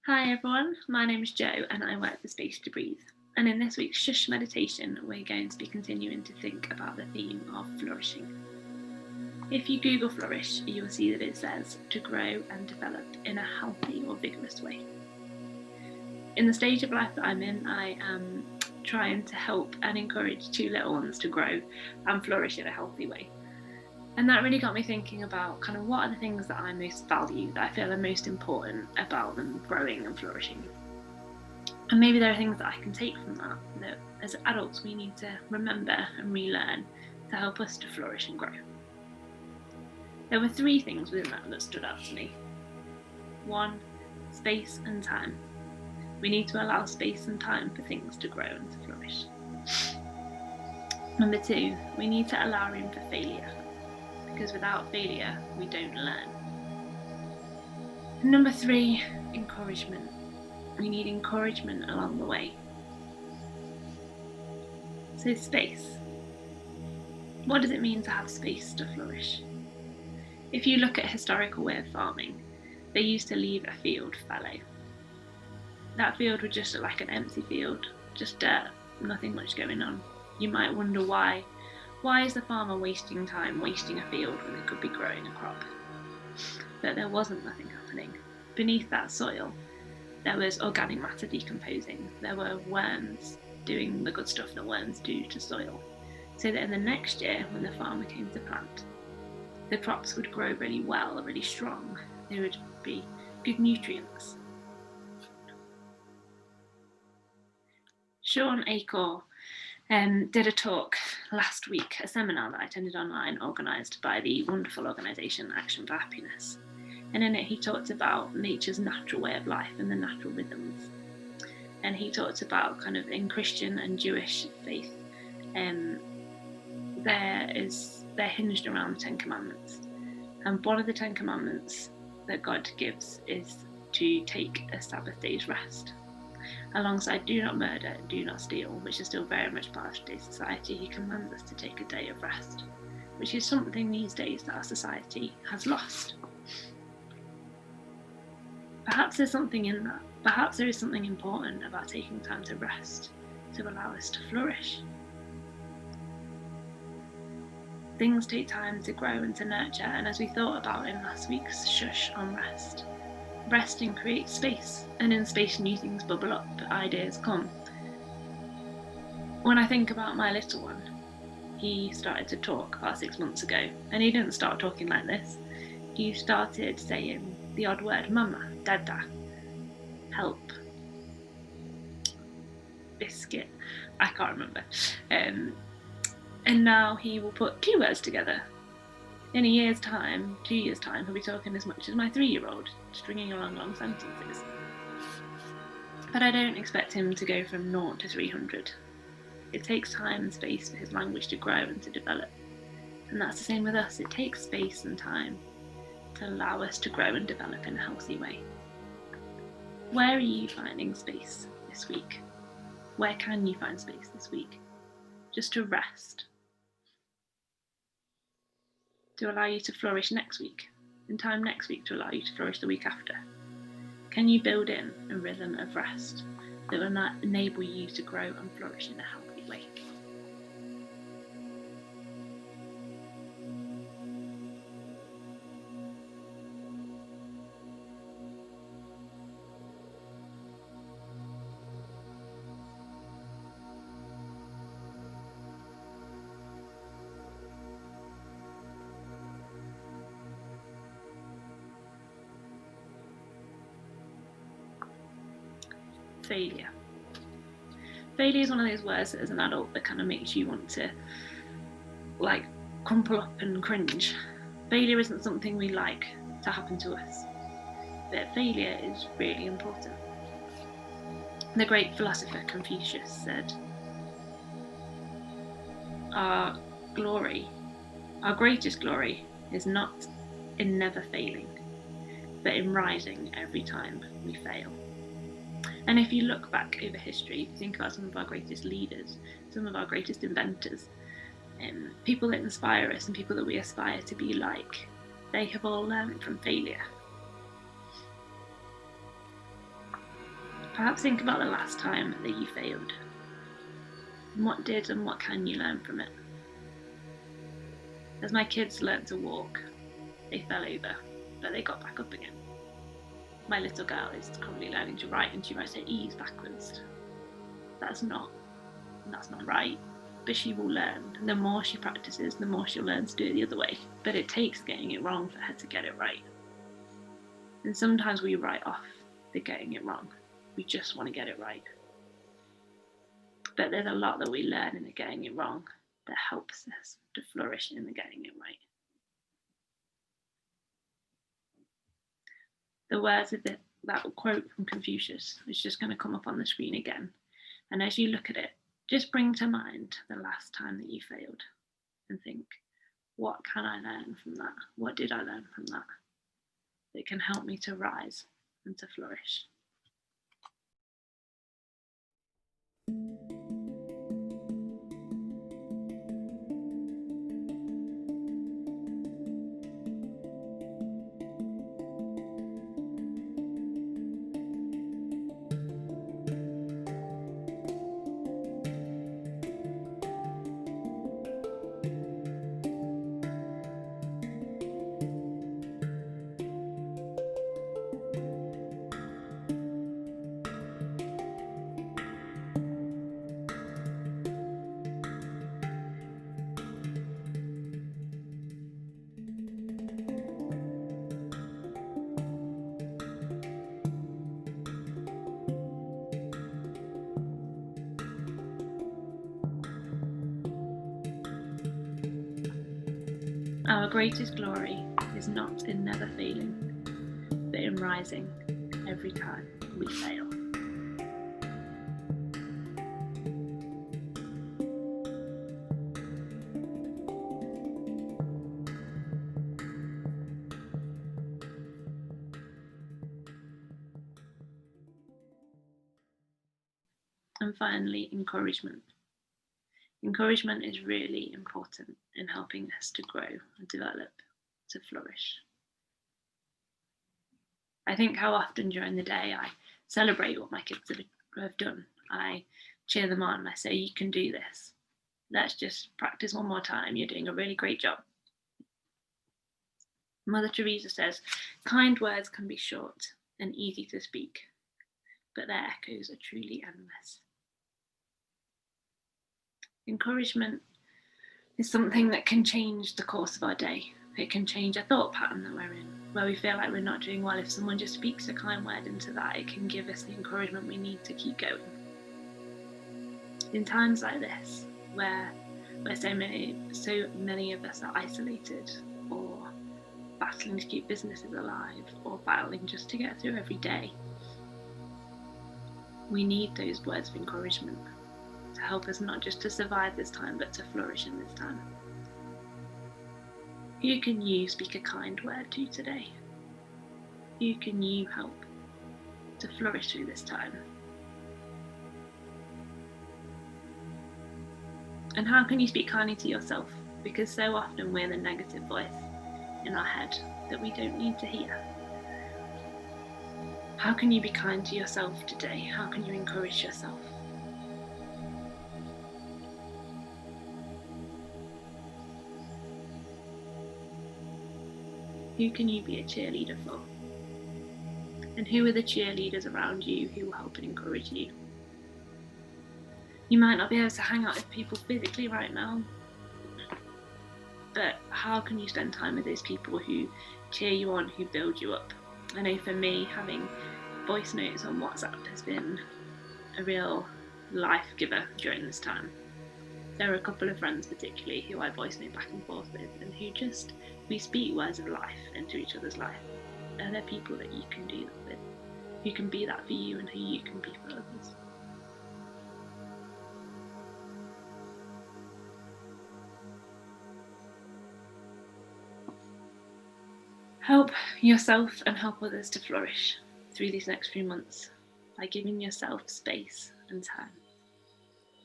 Hi everyone, my name is Jo and I work for Space to Breathe. And in this week's Shhh meditation, we're going to be continuing to think about the theme of flourishing. If you Google flourish, you'll see that it says to grow and develop in a healthy or vigorous way. In the stage of life that I'm in, I am trying to help and encourage two little ones to grow and flourish in a healthy way. And that really got me thinking about kind of what are the things that I most value, that I feel are most important about them growing and flourishing. And maybe there are things that I can take from that as adults we need to remember and relearn to help us to flourish and grow. There were three things within that stood out to me. One, space and time. We need to allow space and time for things to grow and to flourish. Number two, we need to allow room for failure, because without failure, we don't learn. And number three, encouragement. We need encouragement along the way. So space. What does it mean to have space to flourish? If you look at a historical way of farming, they used to leave a field fallow. That field would just look like an empty field, just dirt, nothing much going on. You might wonder why. Why is the farmer wasting time wasting a field when they could be growing a crop? But there wasn't nothing happening. Beneath that soil, there was organic matter decomposing. There were worms doing the good stuff that worms do to soil. So that in the next year, when the farmer came to plant, the crops would grow really well, really strong. There would be good nutrients. Sean Acor did a talk last week, a seminar that I attended online, organised by the wonderful organisation Action for Happiness. And in it he talked about nature's natural way of life and the natural rhythms. And he talked about kind of in Christian and Jewish faith, they're hinged around the Ten Commandments. And one of the Ten Commandments that God gives is to take a Sabbath day's rest. Alongside do not murder, do not steal, which is still very much part of today's society, he commands us to take a day of rest, which is something these days that our society has lost. Perhaps there's something in that. Perhaps there is something important about taking time to rest, to allow us to flourish. Things take time to grow and to nurture, and as we thought about in last week's Shush on rest, resting creates space, and in space new things bubble up, ideas come. When I think about my little one, he started to talk about 6 months ago, and he didn't start talking like this. He started saying the odd word, mama, dada, help, biscuit, I can't remember. And now he will put keywords together. In a year's time, 2 years' time, he'll be talking as much as my 3-year-old, stringing along long sentences. But I don't expect him to go from 0 to 300. It takes time and space for his language to grow and to develop. And that's the same with us. It takes space and time to allow us to grow and develop in a healthy way. Where are you finding space this week? Where can you find space this week? Just to rest. To allow you to flourish next week, in time next week to allow you to flourish the week after? Can you build in a rhythm of rest that will enable you to grow and flourish in a healthy way? Failure. Failure is one of those words that as an adult that kind of makes you want to crumple up and cringe. Failure isn't something we like to happen to us, but failure is really important. The great philosopher Confucius said, our greatest glory is not in never failing, but in rising every time we fail. And if you look back over history, if you think about some of our greatest leaders, some of our greatest inventors, people that inspire us and people that we aspire to be like, they have all learned from failure. Perhaps think about the last time that you failed. And what did and what can you learn from it? As my kids learned to walk, they fell over, but they got back up again. My little girl is currently learning to write, and she writes her E's backwards. That's not right, but she will learn. The more she practices, the more she'll learn to do it the other way. But it takes getting it wrong for her to get it right. And sometimes we write off the getting it wrong. We just want to get it right. But there's a lot that we learn in the getting it wrong that helps us to flourish in the getting it right. The words of that quote from Confucius is just going to come up on the screen again. And as you look at it, just bring to mind the last time that you failed and think, what can I learn from that? What did I learn from that? That can help me to rise and to flourish. Our greatest glory is not in never failing, but in rising every time we fail. And finally, encouragement. Encouragement is really important in helping us to grow and develop, to flourish. I think how often during the day I celebrate what my kids have done. I cheer them on. I say, you can do this. Let's just practice one more time. You're doing a really great job. Mother Teresa says, kind words can be short and easy to speak, but their echoes are truly endless. Encouragement is something that can change the course of our day. It can change a thought pattern that we're in, where we feel like we're not doing well. If someone just speaks a kind word into that, it can give us the encouragement we need to keep going. In times like this, where so many of us are isolated, or battling to keep businesses alive, or battling just to get through every day, we need those words of encouragement to help us not just to survive this time, but to flourish in this time. Who can you speak a kind word to today? Who can you help to flourish through this time? And how can you speak kindly to yourself? Because so often we're the negative voice in our head that we don't need to hear. How can you be kind to yourself today? How can you encourage yourself? Who can you be a cheerleader for? And who are the cheerleaders around you who will help and encourage you? You might not be able to hang out with people physically right now, but how can you spend time with those people who cheer you on, who build you up? I know for me, having voice notes on WhatsApp has been a real life giver during this time. There are a couple of friends particularly who I voice note back and forth with, and we speak words of life into each other's life. And they're people that you can do that with, who can be that for you and who you can be for others. Help yourself and help others to flourish through these next few months by giving yourself space and time,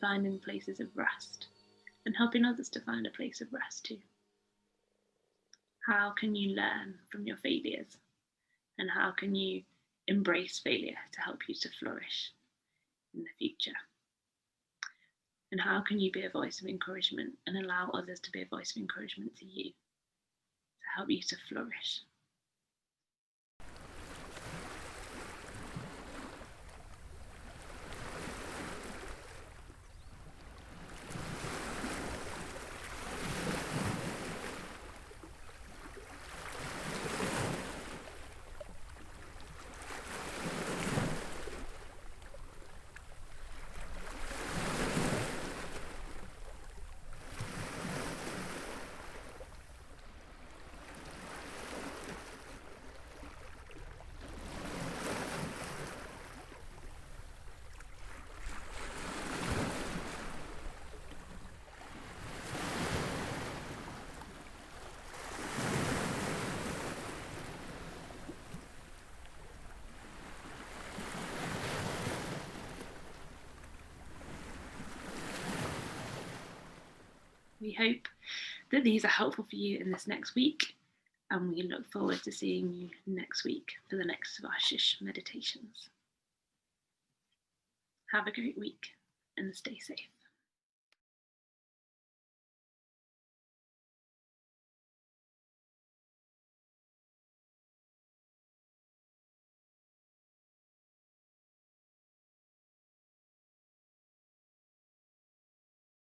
finding places of rest, and helping others to find a place of rest too. How can you learn from your failures? And how can you embrace failure to help you to flourish in the future? And how can you be a voice of encouragement and allow others to be a voice of encouragement to you to help you to flourish? We hope that these are helpful for you in this next week, and we look forward to seeing you next week for the next of our Shhh meditations. Have a great week and stay safe.